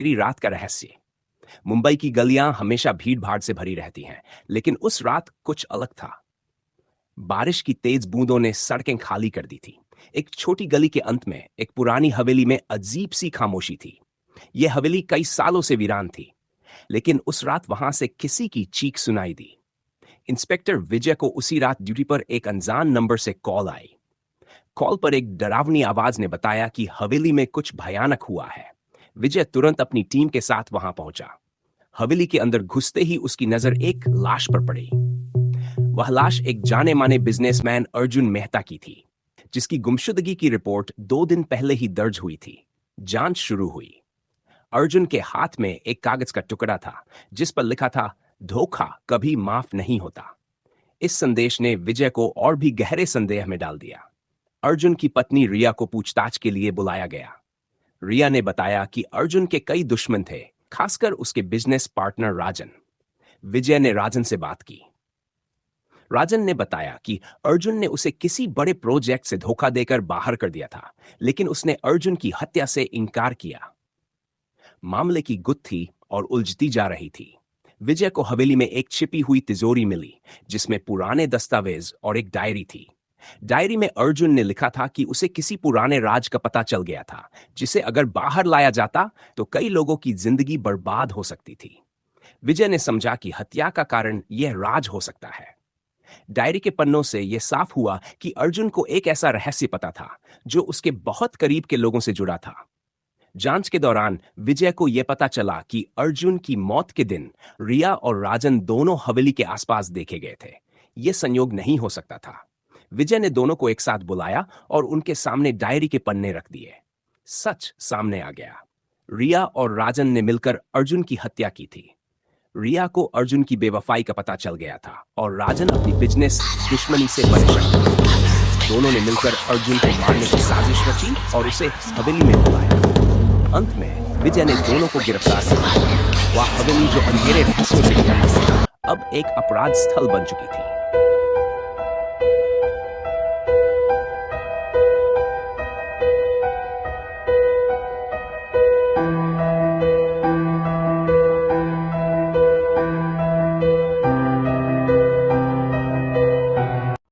मेरी रात का रहस्य। मुंबई की गलियां हमेशा भीड़-भाड़ से भरी रहती हैं, लेकिन उस रात कुछ अलग था। बारिश की तेज बूंदों ने सड़कें खाली कर दी थी। एक छोटी गली के अंत में एक पुरानी हवेली में अजीब सी खामोशी थी। यह हवेली कई सालों से वीरान थी, लेकिन उस रात वहां से किसी की चीख सुनाई दी। इंस्पेक्टर विजय को उसी रात ड्यूटी पर एक अनजान नंबर से कॉल आई। कॉल पर एक डरावनी आवाज ने बताया कि हवेली में कुछ भयानक हुआ है। विजय तुरंत अपनी टीम के साथ वहां पहुंचा। हवेली के अंदर घुसते ही उसकी नजर एक लाश पर पड़ी। वह लाश एक जाने माने बिजनेसमैन अर्जुन मेहता की थी, जिसकी गुमशुदगी की रिपोर्ट 2 दिन पहले ही दर्ज हुई थी। जांच शुरू हुई। अर्जुन के हाथ में एक कागज का टुकड़ा था, जिस पर लिखा था, धोखा कभी माफ नहीं होता। इस संदेश ने विजय को और भी गहरे संदेह में डाल दिया। अर्जुन की पत्नी रिया को पूछताछ के लिए बुलाया गया। रिया ने बताया कि अर्जुन के कई दुश्मन थे, खासकर उसके बिजनेस पार्टनर राजन। विजय ने राजन से बात की। राजन ने बताया कि अर्जुन ने उसे किसी बड़े प्रोजेक्ट से धोखा देकर बाहर कर दिया था, लेकिन उसने अर्जुन की हत्या से इनकार किया। मामले की गुत्थी और उलझती जा रही थी। विजय को हवेली में एक छिपी हुई तिजोरी मिली, जिसमें पुराने दस्तावेज और एक डायरी थी। डायरी में अर्जुन ने लिखा था कि उसे किसी पुराने राज का पता चल गया था, जिसे अगर बाहर लाया जाता तो कई लोगों की जिंदगी बर्बाद हो सकती थी। विजय ने समझा कि हत्या का कारण यह राज हो सकता है। डायरी के पन्नों से यह साफ हुआ कि अर्जुन को एक ऐसा रहस्य पता था जो उसके बहुत करीब के लोगों से जुड़ा था। जांच के दौरान विजय को यह पता चला कि अर्जुन की मौत के दिन रिया और राजन दोनों हवेली के आसपास देखे गए थे। यह संयोग नहीं हो सकता था। विजय ने दोनों को एक साथ बुलाया और उनके सामने डायरी के पन्ने रख दिए। सच सामने आ गया। रिया और राजन ने मिलकर अर्जुन की हत्या की थी। रिया को अर्जुन की बेवफाई का पता चल गया था और राजन अपनी बिजनेस दुश्मनी से परेशान था। दोनों ने मिलकर अर्जुन को मारने की साजिश रची और उसे हवेली में बुलाया। अंत में विजय ने दोनों को गिरफ्तार किया। वह हवेली जो अंधेरे रहस्यों से घिरा था, अब एक अपराध स्थल बन चुकी थी।